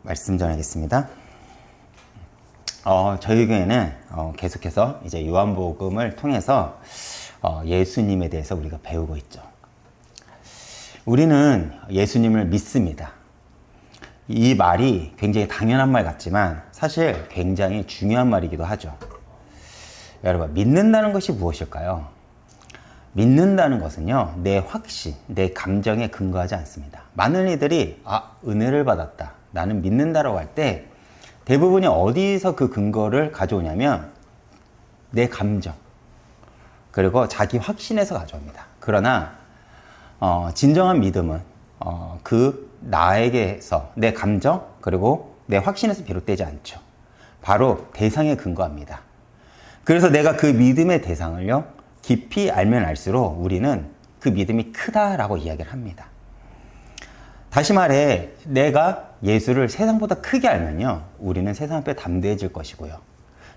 말씀 전하겠습니다. 저희 교회는 계속해서 이제 요한복음을 통해서 예수님에 대해서 우리가 배우고 있죠. 우리는 예수님을 믿습니다. 이 말이 굉장히 당연한 말 같지만 사실 굉장히 중요한 말이기도 하죠. 여러분, 믿는다는 것이 무엇일까요? 믿는다는 것은요, 내 확신, 내 감정에 근거하지 않습니다. 많은 이들이 은혜를 받았다, 나는 믿는다라고 할 때 대부분이 어디서 그 근거를 가져오냐면 내 감정, 그리고 자기 확신에서 가져옵니다. 그러나 진정한 믿음은 그 나에게서 내 감정 그리고 내 확신에서 비롯되지 않죠. 바로 대상에 근거합니다. 그래서 내가 그 믿음의 대상을요, 깊이 알면 알수록 우리는 그 믿음이 크다라고 이야기를 합니다. 다시 말해, 내가 예수를 세상보다 크게 알면요, 우리는 세상 앞에 담대해질 것이고요.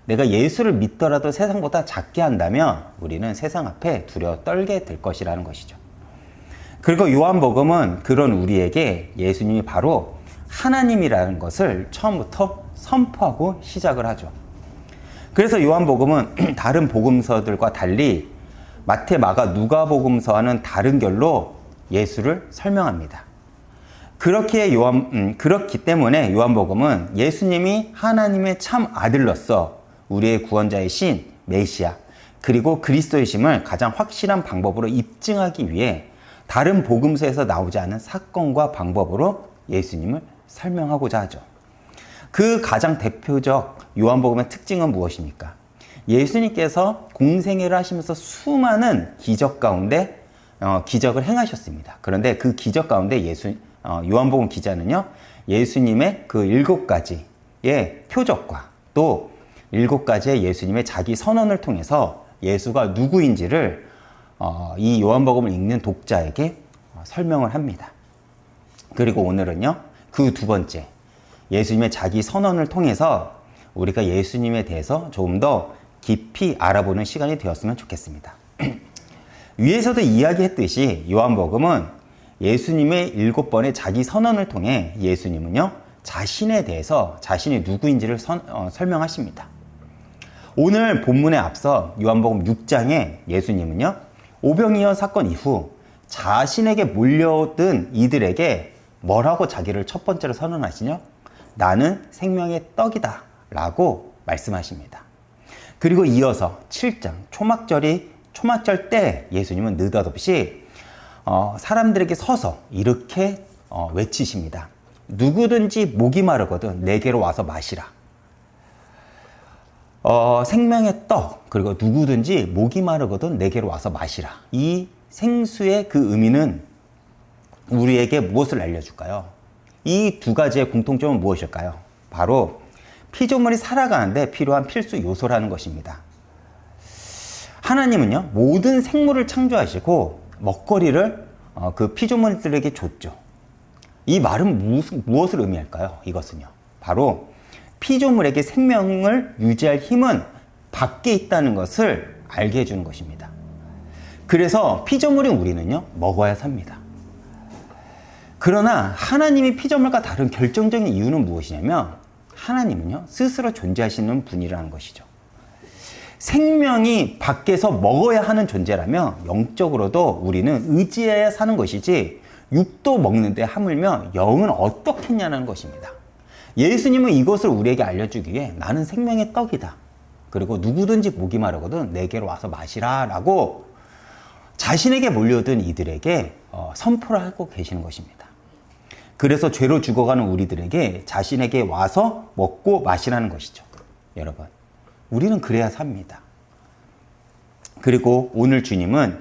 내가 예수를 믿더라도 세상보다 작게 한다면 우리는 세상 앞에 두려워 떨게 될 것이라는 것이죠. 그리고 요한복음은 그런 우리에게 예수님이 바로 하나님이라는 것을 처음부터 선포하고 시작을 하죠. 그래서 요한복음은 다른 복음서들과 달리 마태, 마가, 누가복음서와는 다른 결로 예수를 설명합니다. 그렇기 때문에 요한복음은 예수님이 하나님의 참 아들로서 우리의 구원자이신 메시아, 그리고 그리스도이심을 가장 확실한 방법으로 입증하기 위해 다른 복음서에서 나오지 않은 사건과 방법으로 예수님을 설명하고자 하죠. 그 가장 대표적 요한복음의 특징은 무엇입니까? 예수님께서 공생애를 하시면서 수많은 기적 가운데 기적을 행하셨습니다. 그런데 그 기적 가운데 요한복음 기자는요, 예수님의 그 7가지의 표적과 또 7가지의 예수님의 자기 선언을 통해서 예수가 누구인지를 이 요한복음을 읽는 독자에게 설명을 합니다. 그리고 오늘은요, 그 두 번째, 예수님의 자기 선언을 통해서 우리가 예수님에 대해서 조금 더 깊이 알아보는 시간이 되었으면 좋겠습니다. 위에서도 이야기했듯이 요한복음은 예수님의 7번의 자기 선언을 통해 예수님은요, 자신에 대해서 자신이 누구인지를 설명하십니다. 오늘 본문에 앞서 요한복음 6장에 예수님은요, 오병이어 사건 이후 자신에게 몰려든 이들에게 뭐라고 자기를 첫 번째로 선언하시죠? 나는 생명의 떡이다 라고 말씀하십니다. 그리고 이어서 7장 초막절 때 예수님은 느닷없이 사람들에게 서서 이렇게 외치십니다. 누구든지 목이 마르거든 내게로 와서 마시라. 생명의 떡, 그리고 누구든지 목이 마르거든 내게로 와서 마시라. 이 생수의 그 의미는 우리에게 무엇을 알려줄까요? 이 두 가지의 공통점은 무엇일까요? 바로 피조물이 살아가는데 필요한 필수 요소라는 것입니다. 하나님은요, 모든 생물을 창조하시고 먹거리를 그 피조물들에게 줬죠. 이 말은 무엇을 의미할까요? 이것은요, 바로 피조물에게 생명을 유지할 힘은 밖에 있다는 것을 알게 해주는 것입니다. 그래서 피조물인 우리는요, 먹어야 삽니다. 그러나 하나님이 피조물과 다른 결정적인 이유는 무엇이냐면 하나님은요, 스스로 존재하시는 분이라는 것이죠. 생명이 밖에서 먹어야 하는 존재라면 영적으로도 우리는 의지해야 사는 것이지 육도 먹는데 하물며 영은 어떻겠냐는 것입니다. 예수님은 이것을 우리에게 알려주기 위해 나는 생명의 떡이다, 그리고 누구든지 목이 마르거든 내게로 와서 마시라 라고 자신에게 몰려든 이들에게 선포를 하고 계시는 것입니다. 그래서 죄로 죽어가는 우리들에게 자신에게 와서 먹고 마시라는 것이죠. 여러분, 우리는 그래야 삽니다. 그리고 오늘 주님은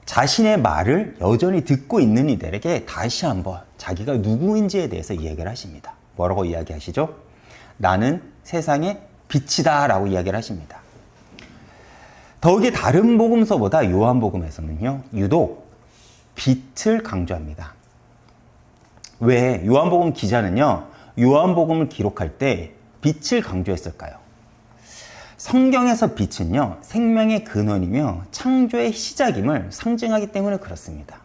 자신의 말을 여전히 듣고 있는 이들에게 다시 한번 자기가 누구인지에 대해서 이야기를 하십니다. 뭐라고 이야기하시죠? 나는 세상의 빛이다 라고 이야기를 하십니다. 더욱이 다른 복음서보다 요한복음에서는요, 유독 빛을 강조합니다. 왜 요한복음 기자는요, 요한복음을 기록할 때 빛을 강조했을까요? 성경에서 빛은요, 생명의 근원이며 창조의 시작임을 상징하기 때문에 그렇습니다.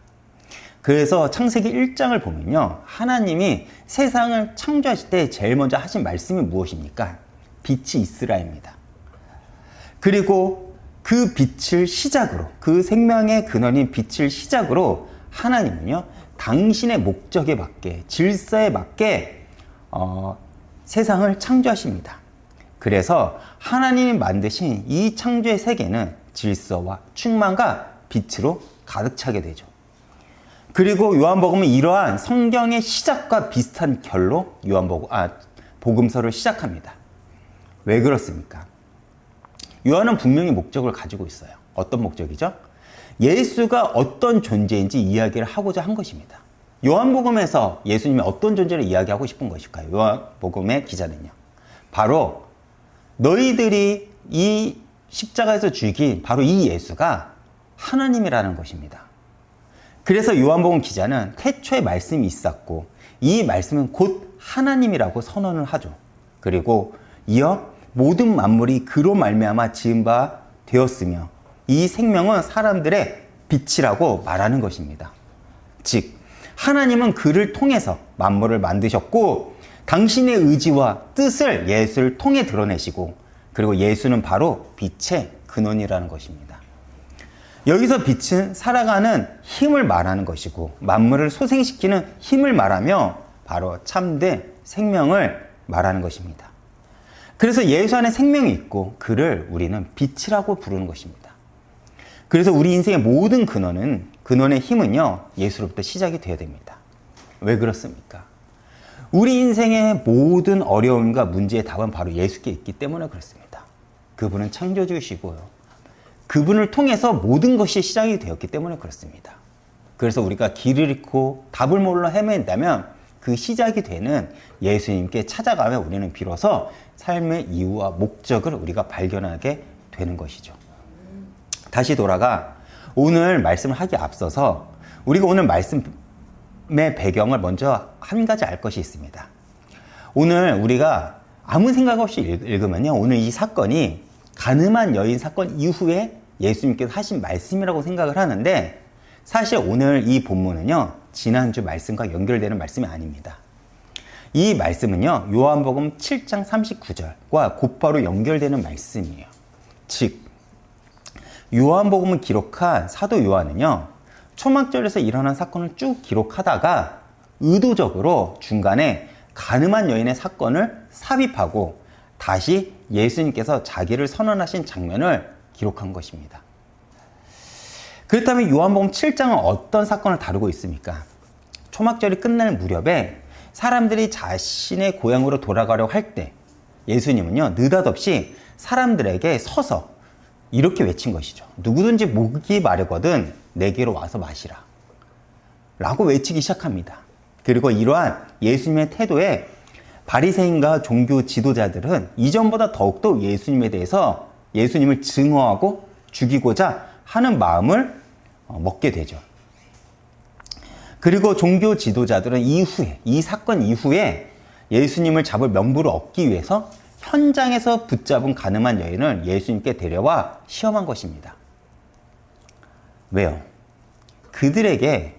그래서 창세기 1장을 보면요, 하나님이 세상을 창조하실 때 제일 먼저 하신 말씀이 무엇입니까? 빛이 있으라입니다. 그리고 그 빛을 시작으로, 그 생명의 근원인 빛을 시작으로 하나님은요, 당신의 목적에 맞게, 질서에 맞게 세상을 창조하십니다. 그래서 하나님이 만드신 이 창조의 세계는 질서와 충만과 빛으로 가득 차게 되죠. 그리고 요한복음은 이러한 성경의 시작과 비슷한 결로 복음서를 시작합니다. 왜 그렇습니까? 요한은 분명히 목적을 가지고 있어요. 어떤 목적이죠? 예수가 어떤 존재인지 이야기를 하고자 한 것입니다. 요한복음에서 예수님이 어떤 존재를 이야기하고 싶은 것일까요? 요한복음의 기자는요, 바로 너희들이 이 십자가에서 죽인 바로 이 예수가 하나님이라는 것입니다. 그래서 요한복음 기자는 태초에 말씀이 있었고 이 말씀은 곧 하나님이라고 선언을 하죠. 그리고 이어 모든 만물이 그로 말미암아 지은 바 되었으며 이 생명은 사람들의 빛이라고 말하는 것입니다. 즉 하나님은 그를 통해서 만물을 만드셨고 당신의 의지와 뜻을 예수를 통해 드러내시고, 그리고 예수는 바로 빛의 근원이라는 것입니다. 여기서 빛은 살아가는 힘을 말하는 것이고 만물을 소생시키는 힘을 말하며 바로 참된 생명을 말하는 것입니다. 그래서 예수 안에 생명이 있고 그를 우리는 빛이라고 부르는 것입니다. 그래서 우리 인생의 모든 근원의 힘은요, 예수로부터 시작이 되어야 됩니다. 왜 그렇습니까? 우리 인생의 모든 어려움과 문제의 답은 바로 예수께 있기 때문에 그렇습니다. 그분은 창조주이시고요, 그분을 통해서 모든 것이 시작이 되었기 때문에 그렇습니다. 그래서 우리가 길을 잃고 답을 몰라 헤맨다면 그 시작이 되는 예수님께 찾아가면 우리는 비로소 삶의 이유와 목적을 우리가 발견하게 되는 것이죠. 다시 돌아가 오늘 말씀을 하기에 앞서서 우리가 오늘 말씀의 배경을 먼저 한 가지 알 것이 있습니다. 오늘 우리가 아무 생각 없이 읽으면요, 오늘 이 사건이 가늠한 여인 사건 이후에 예수님께서 하신 말씀이라고 생각을 하는데, 사실 오늘 이 본문은요, 지난주 말씀과 연결되는 말씀이 아닙니다. 이 말씀은요, 요한복음 7장 39절과 곧바로 연결되는 말씀이에요. 즉 요한복음을 기록한 사도 요한은요, 초막절에서 일어난 사건을 쭉 기록하다가 의도적으로 중간에 가늠한 여인의 사건을 삽입하고 다시 예수님께서 자기를 선언하신 장면을 기록한 것입니다. 그렇다면 요한복음 7장은 어떤 사건을 다루고 있습니까? 초막절이 끝날 무렵에 사람들이 자신의 고향으로 돌아가려고 할 때 예수님은요, 느닷없이 사람들에게 서서 이렇게 외친 것이죠. 누구든지 목이 마르거든 내게로 와서 마시라 라고 외치기 시작합니다. 그리고 이러한 예수님의 태도에 바리새인과 종교 지도자들은 이전보다 더욱더 예수님에 대해서 예수님을 증오하고 죽이고자 하는 마음을 먹게 되죠. 그리고 종교 지도자들은 이 사건 이후에 예수님을 잡을 명분을 얻기 위해서 현장에서 붙잡은 가늠한 여인을 예수님께 데려와 시험한 것입니다. 왜요? 그들에게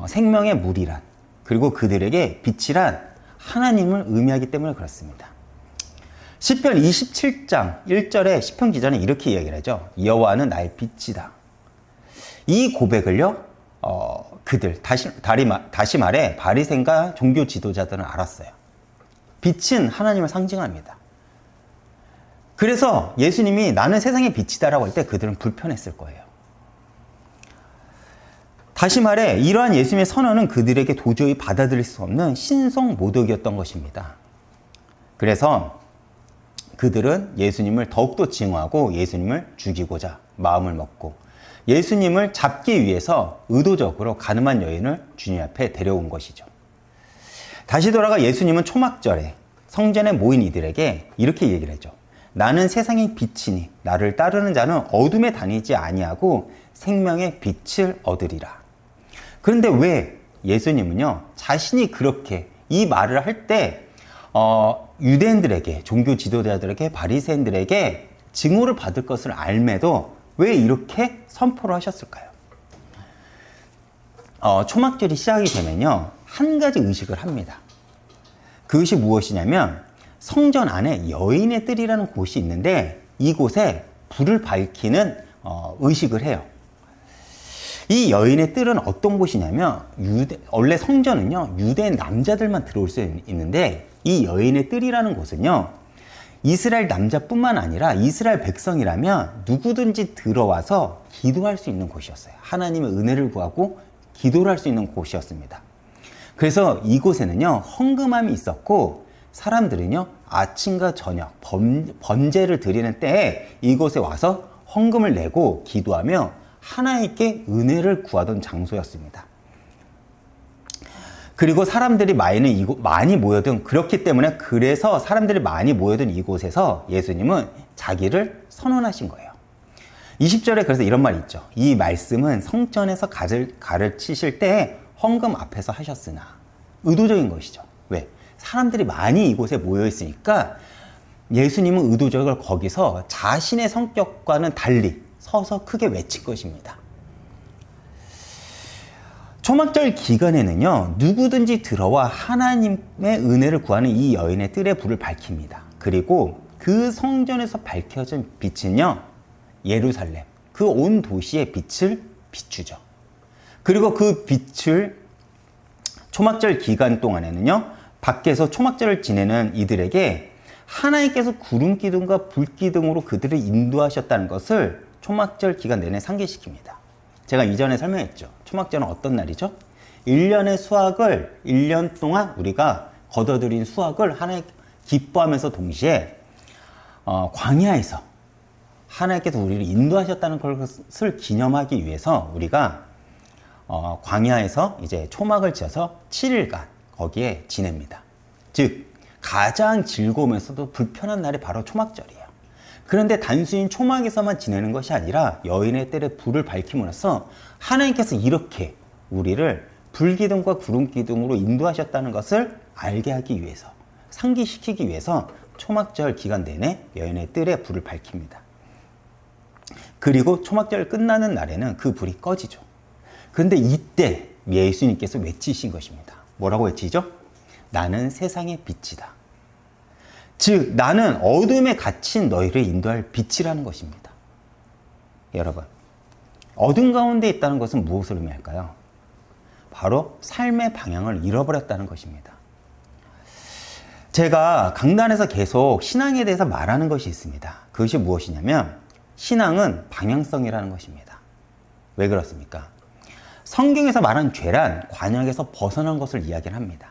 생명의 물이란, 그리고 그들에게 빛이란 하나님을 의미하기 때문에 그렇습니다. 시편 27장 1절에 시편 기자는 이렇게 이야기를 하죠. 여호와는 나의 빛이다. 이 고백을요, 그들 다시 말해 바리새인과 종교 지도자들은 알았어요. 빛은 하나님을 상징합니다. 그래서 예수님이 나는 세상의 빛이다라고 할 때 그들은 불편했을 거예요. 다시 말해 이러한 예수님의 선언은 그들에게 도저히 받아들일 수 없는 신성 모독이었던 것입니다. 그래서 그들은 예수님을 더욱더 증오하고 예수님을 죽이고자 마음을 먹고 예수님을 잡기 위해서 의도적으로 가늠한 여인을 주님 앞에 데려온 것이죠. 다시 돌아가 예수님은 초막절에 성전에 모인 이들에게 이렇게 얘기를 하죠. 나는 세상의 빛이니 나를 따르는 자는 어둠에 다니지 아니하고 생명의 빛을 얻으리라. 그런데 왜 예수님은요, 자신이 그렇게 이 말을 할 때 유대인들에게, 종교 지도자들에게, 바리새인들에게 증오를 받을 것을 알매도 왜 이렇게 선포를 하셨을까요? 초막절이 시작이 되면요, 한 가지 의식을 합니다. 그것이 무엇이냐면 성전 안에 여인의 뜰이라는 곳이 있는데 이곳에 불을 밝히는 의식을 해요. 이 여인의 뜰은 어떤 곳이냐면 원래 성전은요 유대 남자들만 들어올 수 있는데 이 여인의 뜰이라는 곳은요 이스라엘 남자뿐만 아니라 이스라엘 백성이라면 누구든지 들어와서 기도할 수 있는 곳이었어요. 하나님의 은혜를 구하고 기도를 할 수 있는 곳이었습니다. 그래서 이곳에는요 헌금함이 있었고 사람들은요 아침과 저녁 번제를 드리는 때에 이곳에 와서 헌금을 내고 기도하며 하나님께 은혜를 구하던 장소였습니다. 그리고 사람들이 많이 모여든 그렇기 때문에 그래서 사람들이 많이 모여든 이곳에서 예수님은 자기를 선언하신 거예요. 20절에 그래서 이런 말이 있죠. 이 말씀은 성전에서 가르치실 때 헌금 앞에서 하셨으나 의도적인 것이죠. 왜? 사람들이 많이 이곳에 모여 있으니까 예수님은 의도적으로 거기서 자신의 성격과는 달리 서서 크게 외칠 것입니다. 초막절 기간에는요 누구든지 들어와 하나님의 은혜를 구하는 이 여인의 뜰에 불을 밝힙니다. 그리고 그 성전에서 밝혀진 빛은요 예루살렘 그 온 도시의 빛을 비추죠. 그리고 그 빛을 초막절 기간 동안에는요 밖에서 초막절을 지내는 이들에게 하나님께서 구름 기둥과 불 기둥으로 그들을 인도하셨다는 것을 초막절 기간 내내 상기시킵니다. 제가 이전에 설명했죠. 초막절은 어떤 날이죠? 1년의 수확을 1년 동안 우리가 거둬들인 수확을 하나님 기뻐하면서 동시에 광야에서 하나님께서 우리를 인도하셨다는 것을 기념하기 위해서 우리가 광야에서 이제 초막을 지어서 7일간 거기에 지냅니다. 즉 가장 즐거우면서도 불편한 날이 바로 초막절이에요. 그런데 단순히 초막에서만 지내는 것이 아니라 여인의 뜰에 불을 밝힘으로써 하나님께서 이렇게 우리를 불기둥과 구름기둥으로 인도하셨다는 것을 알게 하기 위해서 상기시키기 위해서 초막절 기간 내내 여인의 뜰에 불을 밝힙니다. 그리고 초막절 끝나는 날에는 그 불이 꺼지죠. 그런데 이때 예수님께서 외치신 것입니다. 뭐라고 외치죠? 나는 세상의 빛이다. 즉 나는 어둠에 갇힌 너희를 인도할 빛이라는 것입니다. 여러분 어둠 가운데 있다는 것은 무엇을 의미할까요? 바로 삶의 방향을 잃어버렸다는 것입니다. 제가 강단에서 계속 신앙에 대해서 말하는 것이 있습니다. 그것이 무엇이냐면 신앙은 방향성이라는 것입니다. 왜 그렇습니까? 성경에서 말하는 죄란 관역에서 벗어난 것을 이야기를 합니다.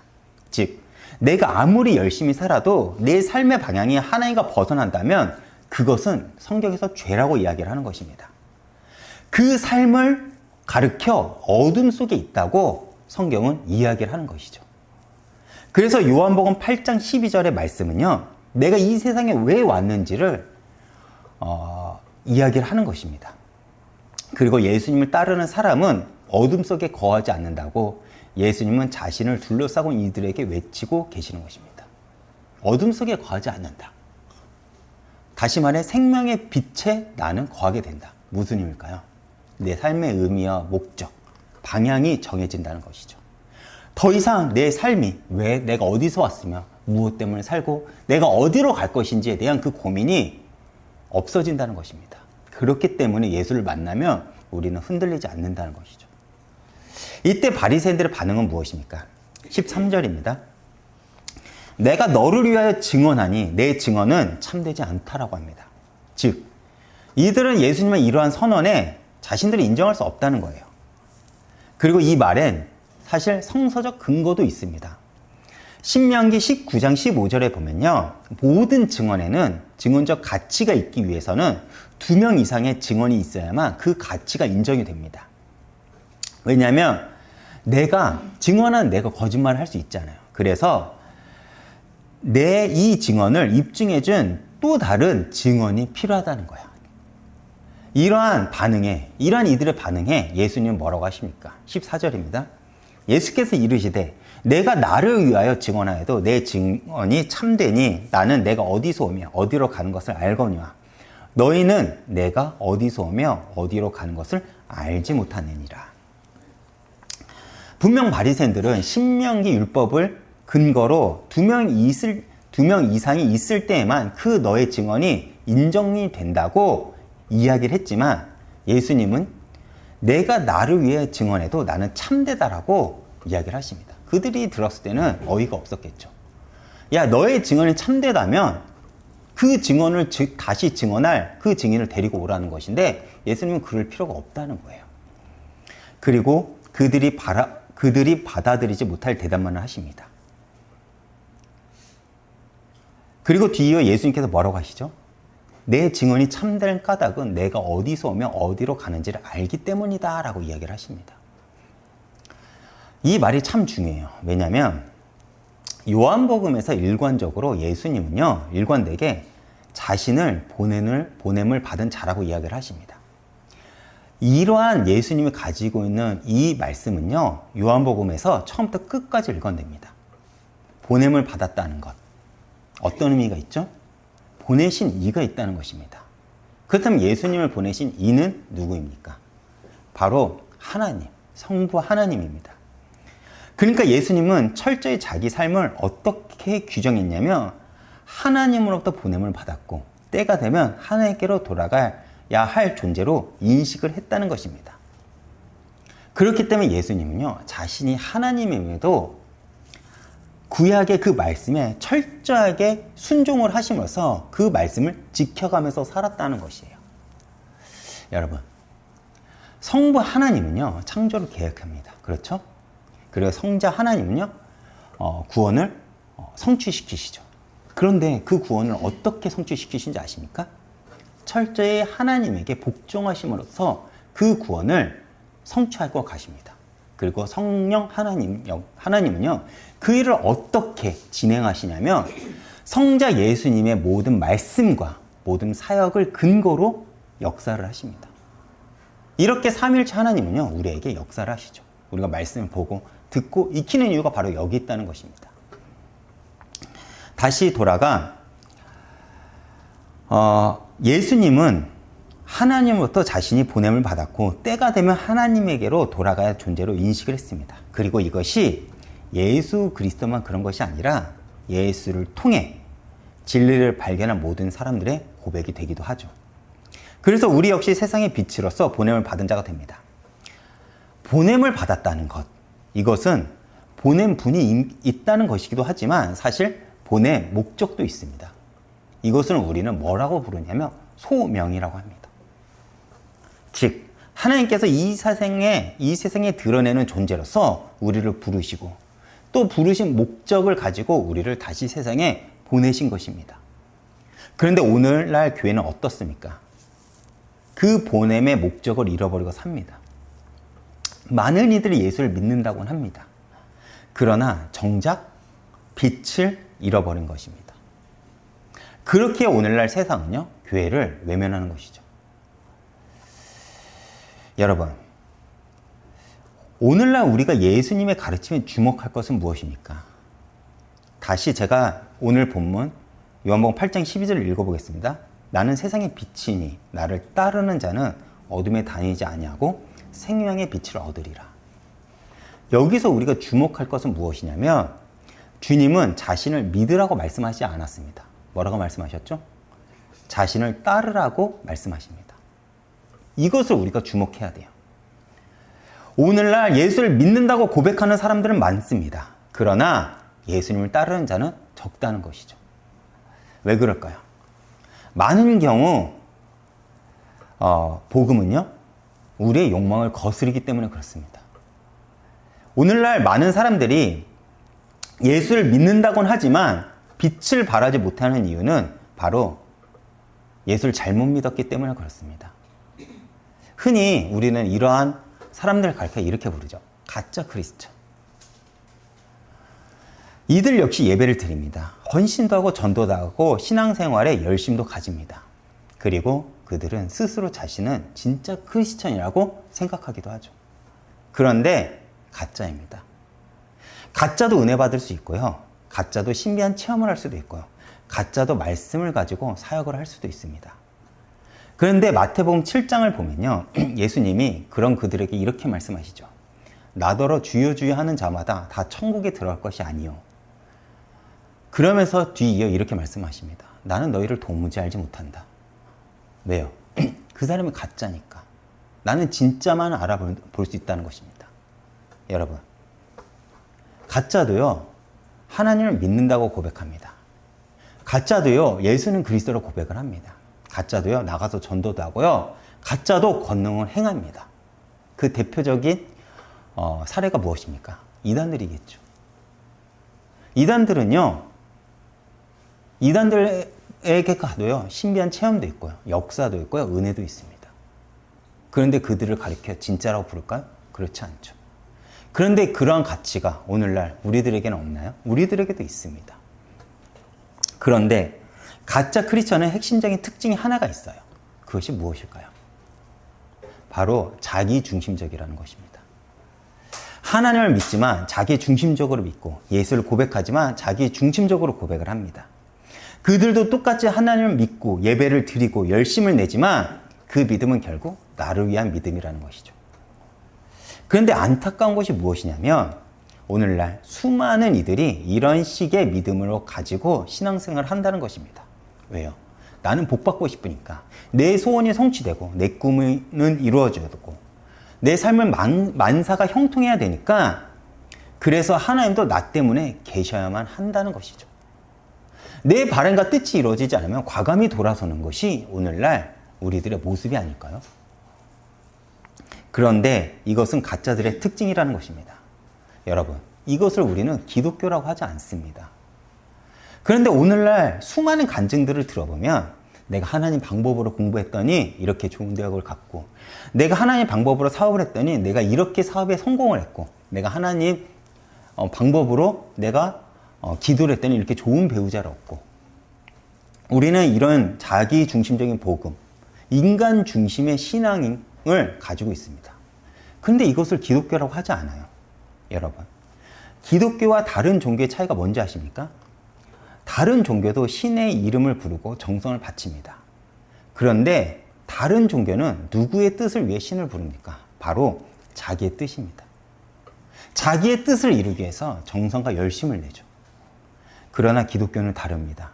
즉 내가 아무리 열심히 살아도 내 삶의 방향이 하나님과 벗어난다면 그것은 성경에서 죄라고 이야기를 하는 것입니다. 그 삶을 가르쳐 어둠 속에 있다고 성경은 이야기를 하는 것이죠. 그래서 요한복음 8장 12절의 말씀은요 내가 이 세상에 왜 왔는지를 이야기를 하는 것입니다. 그리고 예수님을 따르는 사람은 어둠 속에 거하지 않는다고 예수님은 자신을 둘러싸고 이들에게 외치고 계시는 것입니다. 어둠 속에 거하지 않는다. 다시 말해 생명의 빛에 나는 거하게 된다. 무슨 의미일까요? 내 삶의 의미와 목적, 방향이 정해진다는 것이죠. 더 이상 내 삶이 왜 내가 어디서 왔으며 무엇 때문에 살고 내가 어디로 갈 것인지에 대한 그 고민이 없어진다는 것입니다. 그렇기 때문에 예수를 만나면 우리는 흔들리지 않는다는 것이죠. 이때 바리새인들의 반응은 무엇입니까? 13절입니다. 내가 너를 위하여 증언하니 내 증언은 참되지 않다라고 합니다. 즉 이들은 예수님의 이러한 선언에 자신들이 인정할 수 없다는 거예요. 그리고 이 말엔 사실 성서적 근거도 있습니다. 신명기 19장 15절에 보면요. 모든 증언에는 증언적 가치가 있기 위해서는 2명 이상의 증언이 있어야만 그 가치가 인정이 됩니다. 왜냐하면 내가 증언한 내가 거짓말을 할 수 있잖아요. 그래서 내 이 증언을 입증해준 또 다른 증언이 필요하다는 거야. 이러한 이들의 반응에 예수님은 뭐라고 하십니까? 14절입니다. 예수께서 이르시되 내가 나를 위하여 증언하여도 내 증언이 참되니 나는 내가 어디서 오며 어디로 가는 것을 알거니와 너희는 내가 어디서 오며 어디로 가는 것을 알지 못하느니라. 분명 바리새인들은 신명기 율법을 근거로 두 명 이상이 있을 때에만 그 너의 증언이 인정이 된다고 이야기를 했지만, 예수님은 내가 나를 위해 증언해도 나는 참되다라고 이야기를 하십니다. 그들이 들었을 때는 어이가 없었겠죠. 야, 너의 증언이 참되다면 그 증언을 다시 증언할 그 증인을 데리고 오라는 것인데, 예수님은 그럴 필요가 없다는 거예요. 그리고 그들이 받아들이지 못할 대답만을 하십니다. 그리고 뒤이어 예수님께서 뭐라고 하시죠? 내 증언이 참될 까닭은 내가 어디서 오며 어디로 가는지를 알기 때문이다 라고 이야기를 하십니다. 이 말이 참 중요해요. 왜냐하면 요한복음에서 일관적으로 예수님은요, 일관되게 자신을 보냄을 받은 자라고 이야기를 하십니다. 이러한 예수님이 가지고 있는 이 말씀은요, 요한복음에서 처음부터 끝까지 일관됩니다. 보냄을 받았다는 것. 어떤 의미가 있죠? 보내신 이가 있다는 것입니다. 그렇다면 예수님을 보내신 이는 누구입니까? 바로 하나님, 성부 하나님입니다. 그러니까 예수님은 철저히 자기 삶을 어떻게 규정했냐면, 하나님으로부터 보냄을 받았고 때가 되면 하나님께로 돌아가야 할 존재로 인식을 했다는 것입니다. 그렇기 때문에 예수님은요, 자신이 하나님임에도 구약의 그 말씀에 철저하게 순종을 하심으로써 그 말씀을 지켜가면서 살았다는 것이에요. 여러분, 성부 하나님은요, 창조를 계획합니다. 그렇죠? 그리고 성자 하나님은요, 구원을 성취시키시죠. 그런데 그 구원을 어떻게 성취시키신지 아십니까? 철저히 하나님에게 복종하심으로써 그 구원을 성취하고 가십니다. 그리고 성령 하나님은요, 그 일을 어떻게 진행하시냐면, 성자 예수님의 모든 말씀과 모든 사역을 근거로 역사를 하십니다. 이렇게 삼위일체 하나님은요, 우리에게 역사를 하시죠. 우리가 말씀을 보고 듣고 익히는 이유가 바로 여기 있다는 것입니다. 다시 돌아가 예수님은 하나님으로부터 자신이 보냄을 받았고 때가 되면 하나님에게로 돌아가야 할 존재로 인식을 했습니다. 그리고 이것이 예수 그리스도만 그런 것이 아니라 예수를 통해 진리를 발견한 모든 사람들의 고백이 되기도 하죠. 그래서 우리 역시 세상의 빛으로서 보냄을 받은 자가 됩니다. 보냄을 받았다는 것, 이것은 보냄 분이 있다는 것이기도 하지만 사실 보냄 목적도 있습니다. 이것을 우리는 뭐라고 부르냐면 소명이라고 합니다. 즉, 하나님께서 이 세상에 드러내는 존재로서 우리를 부르시고 또 부르신 목적을 가지고 우리를 다시 세상에 보내신 것입니다. 그런데 오늘날 교회는 어떻습니까? 그 보냄의 목적을 잃어버리고 삽니다. 많은 이들이 예수를 믿는다고는 합니다. 그러나 정작 빛을 잃어버린 것입니다. 그렇게 오늘날 세상은요, 교회를 외면하는 것이죠. 여러분, 오늘날 우리가 예수님의 가르침에 주목할 것은 무엇입니까? 다시 제가 오늘 본문 요한복음 8장 12절을 읽어보겠습니다. 나는 세상의 빛이니 나를 따르는 자는 어둠에 다니지 아니하고 생명의 빛을 얻으리라. 여기서 우리가 주목할 것은 무엇이냐면, 주님은 자신을 믿으라고 말씀하지 않았습니다. 뭐라고 말씀하셨죠? 자신을 따르라고 말씀하십니다. 이것을 우리가 주목해야 돼요. 오늘날 예수를 믿는다고 고백하는 사람들은 많습니다. 그러나 예수님을 따르는 자는 적다는 것이죠. 왜 그럴까요? 많은 경우 복음은요, 우리의 욕망을 거스르기 때문에 그렇습니다. 오늘날 많은 사람들이 예수를 믿는다곤 하지만 빛을 발하지 못하는 이유는 바로 예수를 잘못 믿었기 때문에 그렇습니다. 흔히 우리는 이러한 사람들을 가르쳐 이렇게 부르죠. 가짜 크리스천. 이들 역시 예배를 드립니다. 헌신도 하고 전도도 하고 신앙생활에 열심도 가집니다. 그리고 그들은 스스로 자신은 진짜 크리스천이라고 생각하기도 하죠. 그런데 가짜입니다. 가짜도 은혜 받을 수 있고요. 가짜도 신비한 체험을 할 수도 있고요. 가짜도 말씀을 가지고 사역을 할 수도 있습니다. 그런데 마태복음 7장을 보면요, 예수님이 그런 그들에게 이렇게 말씀하시죠. 나더러 주여 주여 하는 자마다 다 천국에 들어갈 것이 아니요. 그러면서 뒤이어 이렇게 말씀하십니다. 나는 너희를 도무지 알지 못한다. 왜요? 그 사람이 가짜니까. 나는 진짜만 알아볼 수 있다는 것입니다. 여러분, 가짜도요, 하나님을 믿는다고 고백합니다. 가짜도요, 예수는 그리스도로 고백을 합니다. 가짜도요, 나가서 전도도 하고요, 가짜도 권능을 행합니다. 그 대표적인 사례가 무엇입니까? 이단들이겠죠. 이단들은요, 이단들에게 가도요, 신비한 체험도 있고요, 역사도 있고요, 은혜도 있습니다. 그런데 그들을 가리켜 진짜라고 부를까요? 그렇지 않죠. 그런데 그러한 가치가 오늘날 우리들에게는 없나요? 우리들에게도 있습니다. 그런데 가짜 크리스천의 핵심적인 특징이 하나가 있어요. 그것이 무엇일까요? 바로 자기 중심적이라는 것입니다. 하나님을 믿지만 자기 중심적으로 믿고, 예수를 고백하지만 자기 중심적으로 고백을 합니다. 그들도 똑같이 하나님을 믿고 예배를 드리고 열심을 내지만 그 믿음은 결국 나를 위한 믿음이라는 것이죠. 그런데 안타까운 것이 무엇이냐면 오늘날 수많은 이들이 이런 식의 믿음으로 가지고 신앙생활을 한다는 것입니다. 왜요? 나는 복받고 싶으니까, 내 소원이 성취되고 내 꿈은 이루어져야 되고 내 삶은 만사가 형통해야 되니까, 그래서 하나님도 나 때문에 계셔야만 한다는 것이죠. 내 바람과 뜻이 이루어지지 않으면 과감히 돌아서는 것이 오늘날 우리들의 모습이 아닐까요? 그런데 이것은 가짜들의 특징이라는 것입니다. 여러분, 이것을 우리는 기독교라고 하지 않습니다. 그런데 오늘날 수많은 간증들을 들어보면, 내가 하나님 방법으로 공부했더니 이렇게 좋은 대학을 갔고, 내가 하나님 방법으로 사업을 했더니 내가 이렇게 사업에 성공을 했고, 내가 하나님 방법으로 내가 기도를 했더니 이렇게 좋은 배우자를 얻고, 우리는 이런 자기 중심적인 복음, 인간 중심의 신앙을 가지고 있습니다. 그런데 이것을 기독교라고 하지 않아요. 여러분, 기독교와 다른 종교의 차이가 뭔지 아십니까? 다른 종교도 신의 이름을 부르고 정성을 바칩니다. 그런데 다른 종교는 누구의 뜻을 위해 신을 부릅니까? 바로 자기의 뜻입니다. 자기의 뜻을 이루기 위해서 정성과 열심을 내죠. 그러나 기독교는 다릅니다.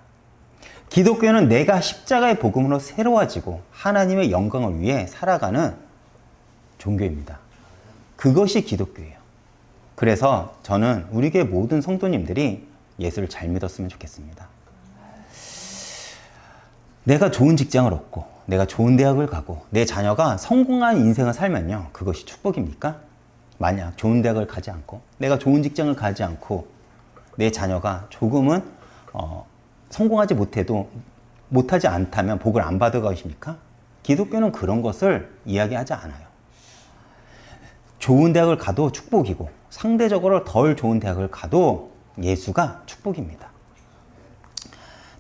기독교는 내가 십자가의 복음으로 새로워지고 하나님의 영광을 위해 살아가는 종교입니다. 그것이 기독교예요. 그래서 저는 우리 교회 모든 성도님들이 예수를 잘 믿었으면 좋겠습니다. 내가 좋은 직장을 얻고, 내가 좋은 대학을 가고, 내 자녀가 성공한 인생을 살면요, 그것이 축복입니까? 만약 좋은 대학을 가지 않고, 내가 좋은 직장을 가지 않고, 내 자녀가 조금은 성공하지 못하지 않다면 복을 안 받을 것입니까? 기독교는 그런 것을 이야기하지 않아요. 좋은 대학을 가도 축복이고, 상대적으로 덜 좋은 대학을 가도 예수가 축복입니다.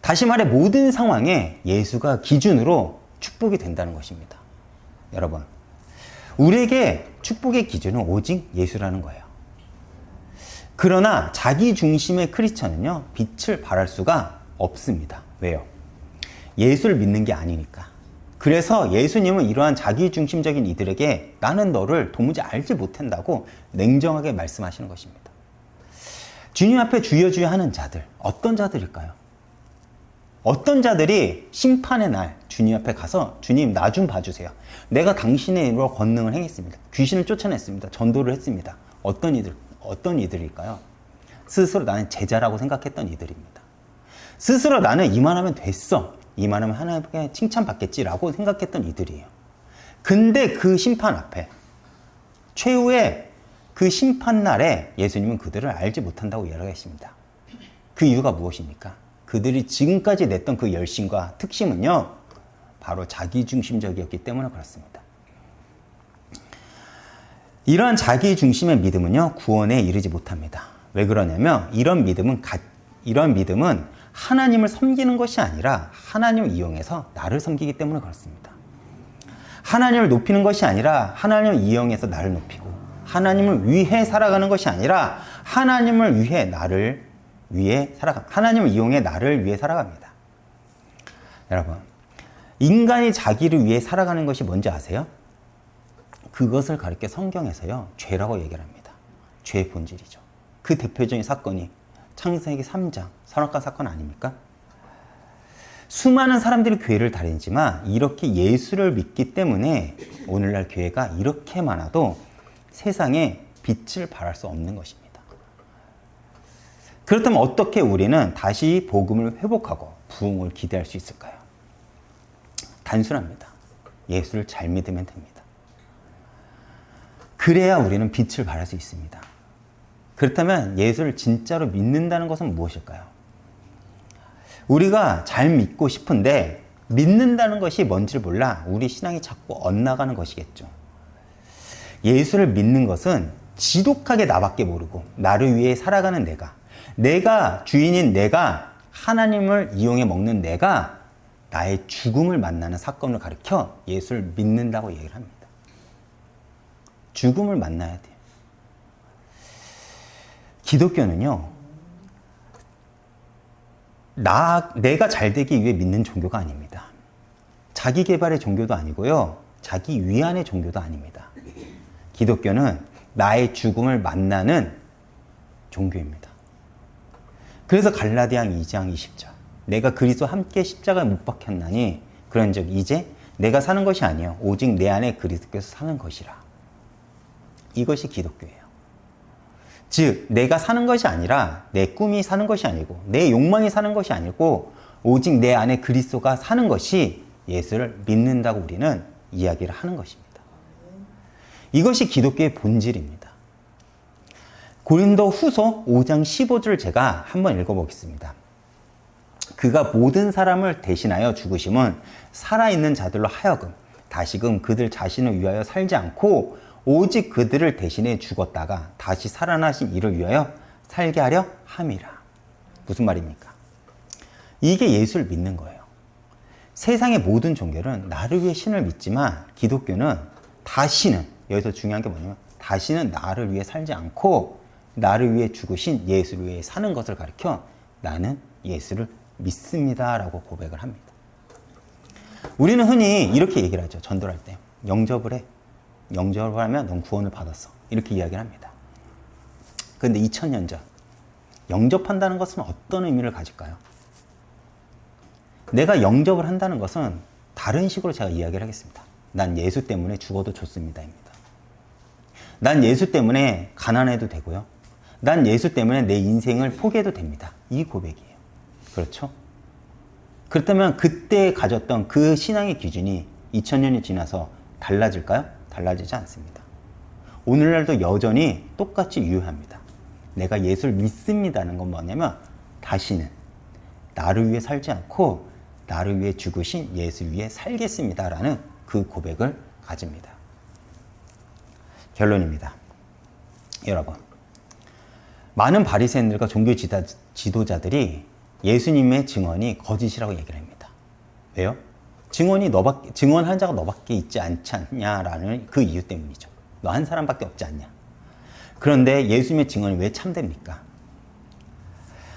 다시 말해, 모든 상황에 예수가 기준으로 축복이 된다는 것입니다. 여러분, 우리에게 축복의 기준은 오직 예수라는 거예요. 그러나 자기 중심의 크리스천은요, 빛을 발할 수가 없습니다. 왜요? 예수를 믿는 게 아니니까. 그래서 예수님은 이러한 자기중심적인 이들에게 나는 너를 도무지 알지 못한다고 냉정하게 말씀하시는 것입니다. 주님 앞에 주여 주여 하는 자들, 어떤 자들일까요? 어떤 자들이 심판의 날 주님 앞에 가서 주님 나 좀 봐주세요. 내가 당신의 이름으로 권능을 행했습니다. 귀신을 쫓아냈습니다. 전도를 했습니다. 어떤 이들일까요? 스스로 나는 제자라고 생각했던 이들입니다. 스스로 나는 이만하면 됐어. 이만하면 하나님께 칭찬받겠지라고 생각했던 이들이에요. 근데 그 심판 앞에, 최후의 그 심판날에 예수님은 그들을 알지 못한다고 이야기하십니다. 그 이유가 무엇입니까? 그들이 지금까지 냈던 그 열심과 특심은요, 바로 자기중심적이었기 때문에 그렇습니다. 이러한 자기중심의 믿음은요, 구원에 이르지 못합니다. 왜 그러냐면 이런 믿음은 하나님을 섬기는 것이 아니라 하나님을 이용해서 나를 섬기기 때문에 그렇습니다. 하나님을 높이는 것이 아니라 하나님을 이용해서 나를 높이고, 하나님을 위해 살아가는 것이 아니라 하나님을 이용해 나를 위해 살아갑니다. 여러분, 인간이 자기를 위해 살아가는 것이 뭔지 아세요? 그것을 가리켜 성경에서요, 죄라고 얘기를 합니다. 죄의 본질이죠. 그 대표적인 사건이 창세기 3장 선악과 사건 아닙니까? 수많은 사람들이 교회를 다니지만 이렇게 예수를 믿기 때문에 오늘날 교회가 이렇게 많아도 세상에 빛을 발할 수 없는 것입니다. 그렇다면 어떻게 우리는 다시 복음을 회복하고 부흥을 기대할 수 있을까요? 단순합니다. 예수를 잘 믿으면 됩니다. 그래야 우리는 빛을 발할 수 있습니다. 그렇다면 예수를 진짜로 믿는다는 것은 무엇일까요? 우리가 잘 믿고 싶은데 믿는다는 것이 뭔지를 몰라 우리 신앙이 자꾸 엇나가는 것이겠죠. 예수를 믿는 것은 지독하게 나밖에 모르고 나를 위해 살아가는 내가 주인인 내가 하나님을 이용해 먹는 내가 나의 죽음을 만나는 사건을 가리켜 예수를 믿는다고 얘기를 합니다. 죽음을 만나야 돼요. 기독교는요, 내가 잘 되기 위해 믿는 종교가 아닙니다. 자기 개발의 종교도 아니고요, 자기 위안의 종교도 아닙니다. 기독교는 나의 죽음을 만나는 종교입니다. 그래서 갈라디아 2장 20절, 내가 그리스도와 함께 십자가에 못 박혔나니 그런즉 이제 내가 사는 것이 아니요 오직 내 안에 그리스도께서 사는 것이라. 이것이 기독교예요. 즉 내가 사는 것이 아니라 내 꿈이 사는 것이 아니고 내 욕망이 사는 것이 아니고 오직 내 안에 그리스도가 사는 것이 예수를 믿는다고 우리는 이야기를 하는 것입니다. 이것이 기독교의 본질입니다. 고린도 후서 5장 15절을 제가 한번 읽어보겠습니다. 그가 모든 사람을 대신하여 죽으심은 살아있는 자들로 하여금 다시금 그들 자신을 위하여 살지 않고 오직 그들을 대신해 죽었다가 다시 살아나신 이를 위하여 살게 하려 함이라. 무슨 말입니까? 이게 예수를 믿는 거예요. 세상의 모든 종교는 나를 위해 신을 믿지만 기독교는 다시는, 여기서 중요한 게 뭐냐면 다시는 나를 위해 살지 않고 나를 위해 죽으신 예수를 위해 사는 것을 가리켜 나는 예수를 믿습니다 라고 고백을 합니다. 우리는 흔히 이렇게 얘기를 하죠. 전도할 때 영접을 해. 영접을 하면 넌 구원을 받았어. 이렇게 이야기를 합니다. 그런데 2000년 전 영접한다는 것은 어떤 의미를 가질까요? 내가 영접을 한다는 것은 다른 식으로 제가 이야기를 하겠습니다. 난 예수 때문에 죽어도 좋습니다 입니다. 난 예수 때문에 가난해도 되고요. 난 예수 때문에 내 인생을 포기해도 됩니다. 이 고백이에요. 그렇죠? 그렇다면 그때 가졌던 그 신앙의 기준이 2000년이 지나서 달라질까요? 달라지지 않습니다. 오늘날도 여전히 똑같이 유효합니다. 내가 예수를 믿습니다는 건 뭐냐면 다시는 나를 위해 살지 않고 나를 위해 죽으신 예수 위해 살겠습니다라는 그 고백을 가집니다. 결론입니다. 여러분, 많은 바리새인들과 종교 지도자들이 예수님의 증언이 거짓이라고 얘기를 합니다. 왜요? 증언한 자가 너밖에 있지 않지 않냐라는 그 이유 때문이죠. 너 한 사람밖에 없지 않냐. 그런데 예수님의 증언이 왜 참됩니까?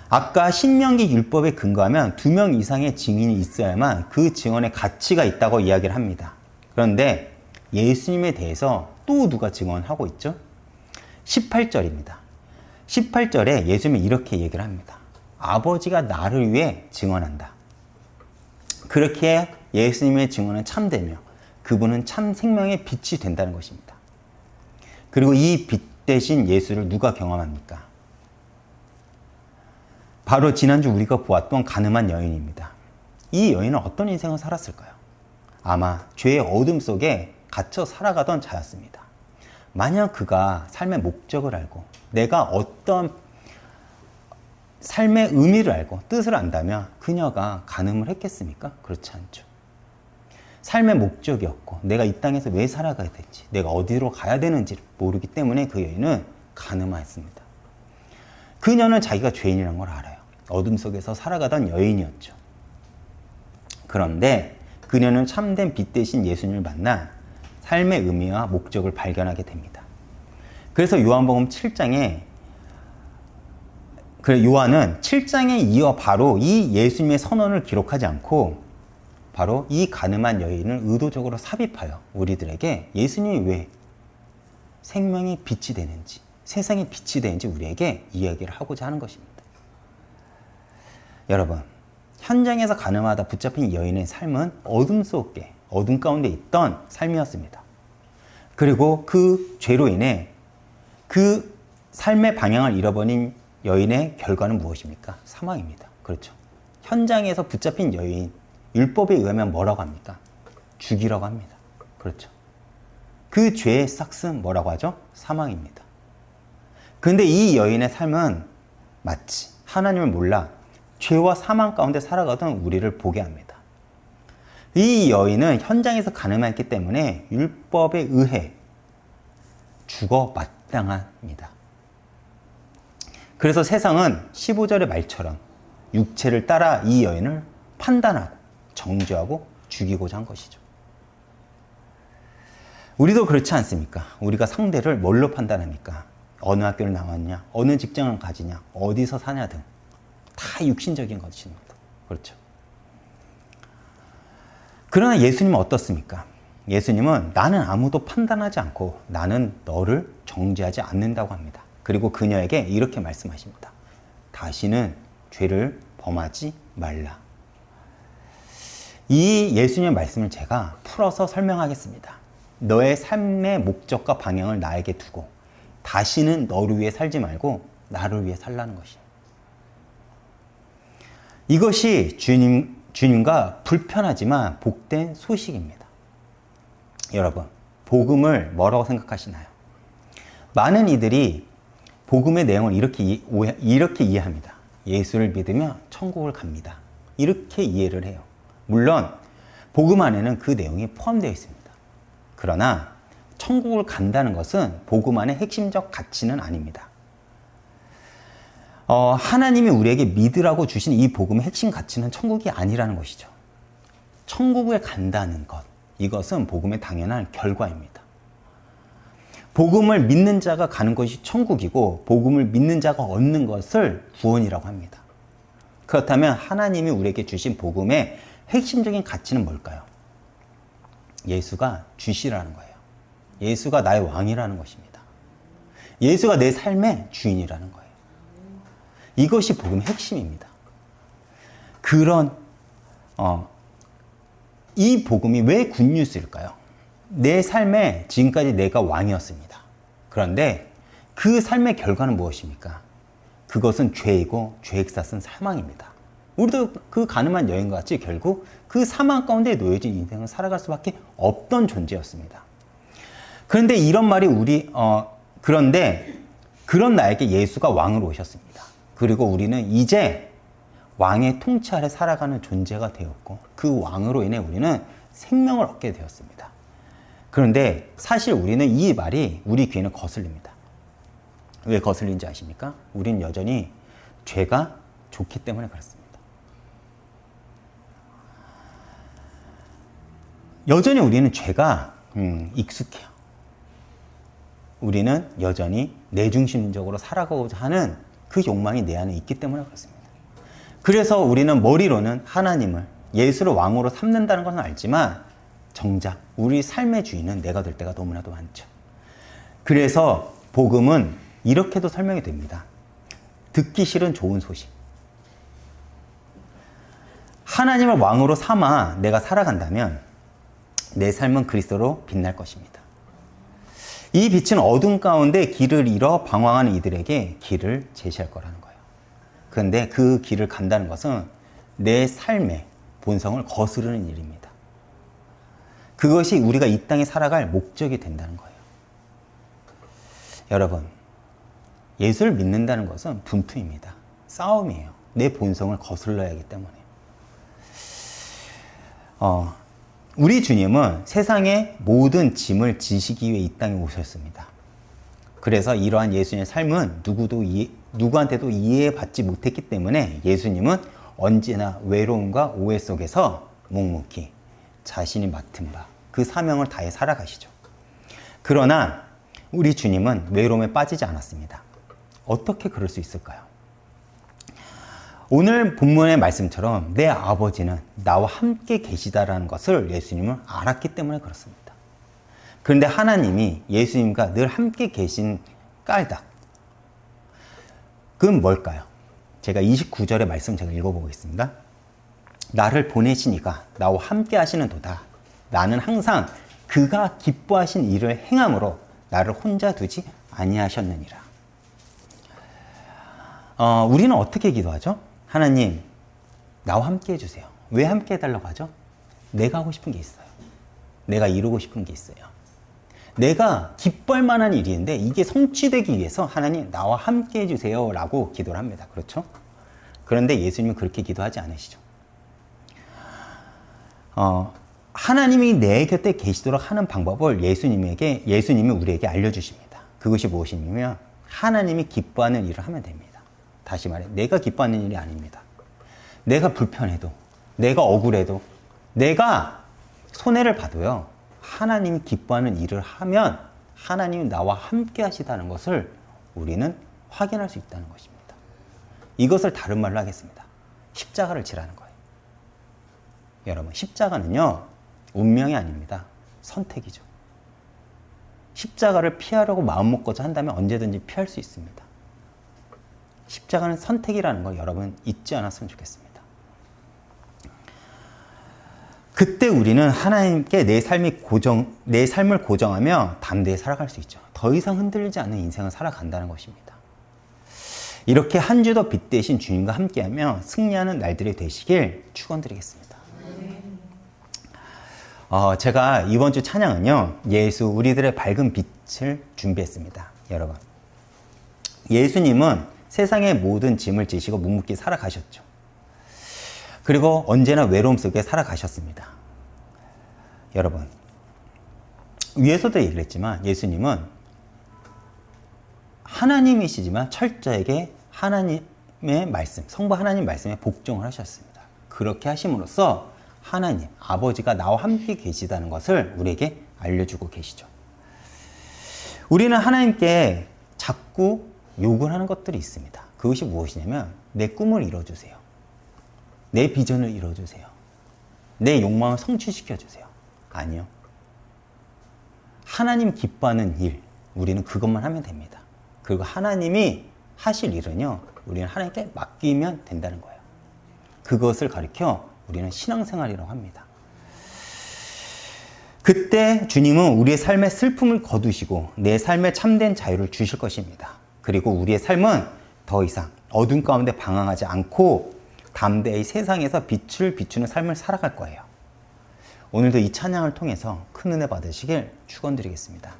아까 신명기 율법에 근거하면 2명 이상의 증인이 있어야만 그 증언에 가치가 있다고 이야기를 합니다. 그런데 예수님에 대해서 또 누가 증언하고 있죠? 18절입니다. 18절에 예수님이 이렇게 얘기를 합니다. 아버지가 나를 위해 증언한다. 그렇게 예수님의 증언은 참되며 그분은 참 생명의 빛이 된다는 것입니다. 그리고 이 빛 대신 예수를 누가 경험합니까? 바로 지난주 우리가 보았던 가늠한 여인입니다. 이 여인은 어떤 인생을 살았을까요? 아마 죄의 어둠 속에 갇혀 살아가던 자였습니다. 만약 그가 삶의 목적을 알고 내가 어떤 삶의 의미를 알고 뜻을 안다면 그녀가 간음을 했겠습니까? 그렇지 않죠. 삶의 목적이 없고 내가 이 땅에서 왜 살아가야 될지 내가 어디로 가야 되는지를 모르기 때문에 그 여인은 간음하였습니다. 그녀는 자기가 죄인이라는 걸 알아요. 어둠 속에서 살아가던 여인이었죠. 그런데 그녀는 참된 빛 대신 예수님을 만나 삶의 의미와 목적을 발견하게 됩니다. 그래서 요한복음 7장에 요한은 7장에 이어 바로 이 예수님의 선언을 기록하지 않고 바로 이 간음한 여인을 의도적으로 삽입하여 우리들에게 예수님이 왜 생명의 빛이 되는지 세상의 빛이 되는지 우리에게 이야기를 하고자 하는 것입니다. 여러분, 현장에서 가늠하다 붙잡힌 여인의 삶은 어둠 가운데 있던 삶이었습니다. 그리고 그 죄로 인해 그 삶의 방향을 잃어버린 여인의 결과는 무엇입니까? 사망입니다. 그렇죠. 현장에서 붙잡힌 여인, 율법에 의하면 뭐라고 합니까? 죽이라고 합니다. 그렇죠. 그 죄의 삭은 뭐라고 하죠? 사망입니다. 그런데 이 여인의 삶은 마치 하나님을 몰라 죄와 사망 가운데 살아가던 우리를 보게 합니다. 이 여인은 현장에서 가늠했기 때문에 율법에 의해 죽어 마땅합니다. 그래서 세상은 15절의 말처럼 육체를 따라 이 여인을 판단하고 정죄하고 죽이고자 한 것이죠. 우리도 그렇지 않습니까? 우리가 상대를 뭘로 판단합니까? 어느 학교를 나왔냐, 어느 직장을 가지냐, 어디서 사냐 등 다 육신적인 것입니다. 그렇죠. 그러나 예수님은 어떻습니까? 예수님은 나는 아무도 판단하지 않고 나는 너를 정죄하지 않는다고 합니다. 그리고 그녀에게 이렇게 말씀하십니다. 다시는 죄를 범하지 말라. 이 예수님의 말씀을 제가 풀어서 설명하겠습니다. 너의 삶의 목적과 방향을 나에게 두고 다시는 너를 위해 살지 말고 나를 위해 살라는 것이에요. 이것이 주님과 불편하지만 복된 소식입니다. 여러분, 복음을 뭐라고 생각하시나요? 많은 이들이 복음의 내용을 이렇게 이해합니다. 예수를 믿으면 천국을 갑니다. 이렇게 이해를 해요. 물론 복음 안에는 그 내용이 포함되어 있습니다. 그러나 천국을 간다는 것은 복음 안의 핵심적 가치는 아닙니다. 하나님이 우리에게 믿으라고 주신 이 복음의 핵심 가치는 천국이 아니라는 것이죠. 천국에 간다는 것, 이것은 복음의 당연한 결과입니다. 복음을 믿는 자가 가는 것이 천국이고 복음을 믿는 자가 얻는 것을 구원이라고 합니다. 그렇다면 하나님이 우리에게 주신 복음의 핵심적인 가치는 뭘까요? 예수가 주시라는 거예요. 예수가 나의 왕이라는 것입니다. 예수가 내 삶의 주인이라는 거예요. 이것이 복음의 핵심입니다. 이 복음이 왜 굿뉴스일까요? 내 삶에 지금까지 내가 왕이었습니다. 그런데 그 삶의 결과는 무엇입니까? 그것은 죄이고 죄의 삭은 사망입니다. 우리도 그 가늠한 여인과 같이 결국 그 사망 가운데 놓여진 인생을 살아갈 수밖에 없던 존재였습니다. 그런데 이런 말이 그런데 그런 나에게 예수가 왕으로 오셨습니다. 그리고 우리는 이제 왕의 통치 아래 살아가는 존재가 되었고 그 왕으로 인해 우리는 생명을 얻게 되었습니다. 그런데 사실 우리는 이 말이 우리 귀에는 거슬립니다. 왜 거슬린지 아십니까? 우리는 여전히 죄가 좋기 때문에 그렇습니다. 여전히 우리는 죄가 익숙해요. 우리는 여전히 내중심적으로 살아가고자 하는 그 욕망이 내 안에 있기 때문에 그렇습니다. 그래서 우리는 머리로는 하나님을 예수를 왕으로 삼는다는 것은 알지만 정작 우리 삶의 주인은 내가 될 때가 너무나도 많죠. 그래서 복음은 이렇게도 설명이 됩니다. 듣기 싫은 좋은 소식. 하나님을 왕으로 삼아 내가 살아간다면 내 삶은 그리스도로 빛날 것입니다. 이 빛은 어둠 가운데 길을 잃어 방황하는 이들에게 길을 제시할 거라는 거예요. 그런데 그 길을 간다는 것은 내 삶의 본성을 거스르는 일입니다. 그것이 우리가 이 땅에 살아갈 목적이 된다는 거예요. 여러분, 예수를 믿는다는 것은 분투입니다. 싸움이에요. 내 본성을 거슬러야 하기 때문에. 우리 주님은 세상의 모든 짐을 지시기 위해 이 땅에 오셨습니다. 그래서 이러한 예수님의 삶은 누구한테도 이해받지 못했기 때문에 예수님은 언제나 외로움과 오해 속에서 묵묵히 자신이 맡은 바, 그 사명을 다해 살아가시죠. 그러나 우리 주님은 외로움에 빠지지 않았습니다. 어떻게 그럴 수 있을까요? 오늘 본문의 말씀처럼 내 아버지는 나와 함께 계시다라는 것을 예수님은 알았기 때문에 그렇습니다. 그런데 하나님이 예수님과 늘 함께 계신 까닭, 그건 뭘까요? 제가 29절의 말씀 제가 읽어보겠습니다. 나를 보내신 이가 나와 함께 하시는 도다. 나는 항상 그가 기뻐하신 일을 행함으로 나를 혼자 두지 아니하셨느니라. 우리는 어떻게 기도하죠? 하나님, 나와 함께 해주세요. 왜 함께 해달라고 하죠? 내가 하고 싶은 게 있어요. 내가 이루고 싶은 게 있어요. 내가 기뻐할 만한 일인데 이게 성취되기 위해서 하나님, 나와 함께 해주세요 라고 기도를 합니다. 그렇죠? 그런데 예수님은 그렇게 기도하지 않으시죠. 하나님이 내 곁에 계시도록 하는 방법을 예수님이 우리에게 알려주십니다. 그것이 무엇이냐면 하나님이 기뻐하는 일을 하면 됩니다. 다시 말해, 내가 기뻐하는 일이 아닙니다. 내가 불편해도, 내가 억울해도, 내가 손해를 봐도요, 하나님이 기뻐하는 일을 하면 하나님이 나와 함께 하시다는 것을 우리는 확인할 수 있다는 것입니다. 이것을 다른 말로 하겠습니다. 십자가를 지라는 거예요. 여러분, 십자가는요, 운명이 아닙니다. 선택이죠. 십자가를 피하려고 마음먹고자 한다면 언제든지 피할 수 있습니다. 십자가는 선택이라는 걸 여러분 잊지 않았으면 좋겠습니다. 그때 우리는 하나님께 내 삶을 고정하며 담대히 살아갈 수 있죠. 더 이상 흔들리지 않는 인생을 살아간다는 것입니다. 이렇게 한 주도 빛대신 주님과 함께하며 승리하는 날들이 되시길 축원드리겠습니다. 제가 이번 주 찬양은요, 예수 우리들의 밝은 빛을 준비했습니다. 여러분, 예수님은 세상의 모든 짐을 지시고 묵묵히 살아가셨죠. 그리고 언제나 외로움 속에 살아가셨습니다. 여러분, 위에서도 얘기를 했지만 예수님은 하나님이시지만 철저하게 하나님의 말씀, 성부 하나님 말씀에 복종을 하셨습니다. 그렇게 하심으로써 하나님, 아버지가 나와 함께 계시다는 것을 우리에게 알려주고 계시죠. 우리는 하나님께 자꾸 요구를 하는 것들이 있습니다. 그것이 무엇이냐면 내 꿈을 이뤄주세요. 내 비전을 이뤄주세요. 내 욕망을 성취시켜주세요. 아니요. 하나님 기뻐하는 일, 우리는 그것만 하면 됩니다. 그리고 하나님이 하실 일은요, 우리는 하나님께 맡기면 된다는 거예요. 그것을 가리켜 우리는 신앙생활이라고 합니다. 그때 주님은 우리의 삶의 슬픔을 거두시고 내 삶에 참된 자유를 주실 것입니다. 그리고 우리의 삶은 더 이상 어둠 가운데 방황하지 않고 담대히 세상에서 빛을 비추는 삶을 살아갈 거예요. 오늘도 이 찬양을 통해서 큰 은혜 받으시길 축원드리겠습니다.